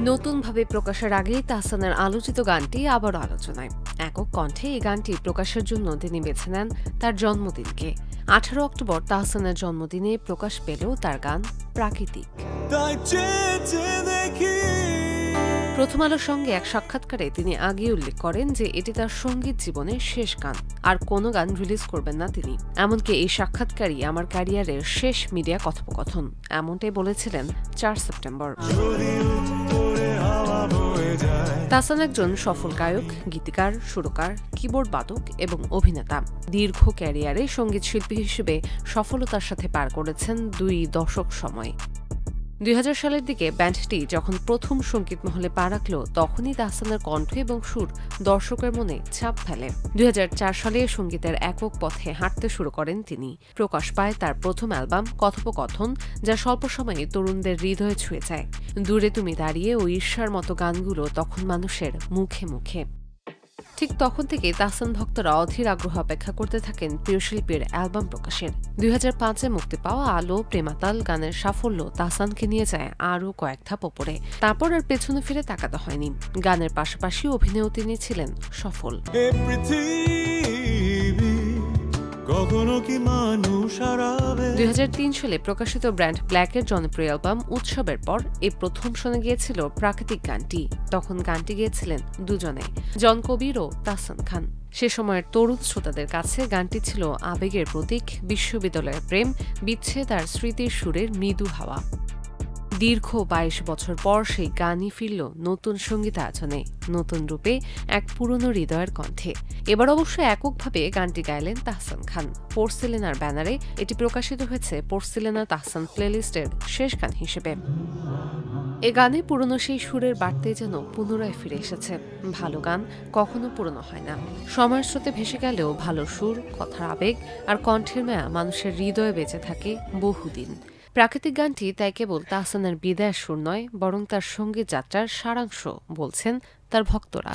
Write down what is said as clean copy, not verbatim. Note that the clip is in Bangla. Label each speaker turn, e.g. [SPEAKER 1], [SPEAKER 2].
[SPEAKER 1] নতুনভাবে প্রকাশের আগেই তাহসানের আলোচিত গানটি আবারও আলোচনায়। একক কণ্ঠে এই গানটি প্রকাশের জন্য তিনি বেছে নেন তার জন্মদিনকে। 18 অক্টোবর তাহসানের জন্মদিনে প্রকাশ পেল তার গান প্রাকৃতিক। প্রথম আলোর সঙ্গে এক সাক্ষাৎকারে তিনি আগে উল্লেখ করেন যে এটি তার সঙ্গীত জীবনের শেষ গান, আর কোনো গান রিলিজ করবেন না তিনি। এমনকি এই সাক্ষাৎকারই আমার ক্যারিয়ারের শেষ মিডিয়া কথোপকথন, এমনটাই বলেছিলেন 4 সেপ্টেম্বর। তাহসান একজন সফল গায়ক, গীতিকার, সুরকার, কিবোর্ড বাদক এবং অভিনেতা। দীর্ঘ ক্যারিয়ারে সঙ্গীত শিল্পী হিসেবে সফলতার সাথে পার করেছেন 2 দশক সময়। 2000 সালের দিকে ব্যান্ডটি যখন প্রথম সঙ্গীত মহলে পা রাখল, তখনই তাহসানের কণ্ঠ এবং সুর দর্শকের মনে ছাপ ফেলে। 2004 সালে সঙ্গীতের একক পথে হাঁটতে শুরু করেন তিনি। প্রকাশ পায় তার প্রথম অ্যালবাম কথোপকথন, যা স্বল্প সময়ে তরুণদের হৃদয়ে ছুঁয়ে যায়। দূরে তুমি দাঁড়িয়ে ও ঈর্ষার মতো গানগুলো তখন মানুষের মুখে মুখে। ঠিক তখন থেকে তাহসান ভক্তরা অধীর আগ্রহ অপেক্ষা করতে থাকেন প্রিয় শিল্পীর অ্যালবাম প্রকাশের। 2005-এ মুক্তি পাওয়া আলো, প্রেমাতাল গানের সাফল্য তাহসানকে নিয়ে যায় আরও কয়েক ধাপ ওপরে। তারপর আর পেছনে ফিরে তাকাতে হয়নি। গানের পাশাপাশি অভিনয়েও তিনি ছিলেন সফল। 2003 সালে প্রকাশিত ব্র্যান্ড ব্ল্যাকের জনপ্রিয় অ্যালবাম উৎসবের পর এই প্রথম শোনা গিয়েছিল প্রাকৃতিক গানটি। তখন গানটি গেয়েছিলেন দুজনে, জন কবির ও তাহসান খান। সে সময়ের তরুণ শ্রোতাদের কাছে গানটি ছিল আবেগের প্রতীক, বিশ্ববিদ্যালয়ের প্রেম, বিচ্ছেদ আর স্মৃতির সুরের মৃদু হাওয়া। দীর্ঘ 22 বছর পর সেই গানই ফিরল নতুন সঙ্গীতায়োজনে, নতুন রূপে, এক পুরনো হৃদয়ের কণ্ঠে। এবার অবশ্য এককভাবে গানটি গাইলেন তাহসান খান। পোর্সিলেনার ব্যানারে এটি প্রকাশিত হয়েছে পোর্সিলেনা তাহসান প্লেলিস্টের শেষ গান হিসেবে। এ গানে পুরনো সেই সুরের বার্তায় যেন পুনরায় ফিরে এসেছে। ভালো গান কখনো পুরনো হয় না। সময়ের স্রোতে ভেসে গেলেও ভালো সুর, কথার আবেগ আর কণ্ঠের মায়া মানুষের হৃদয়ে বেঁচে থাকে বহুদিন। প্রাকৃতিক গানটি তাই কেবল তাহসানের বিদায়ের সুর নয়, বরং তার সঙ্গীত যাত্রার সারাংশ, বলছেন তার ভক্তরা।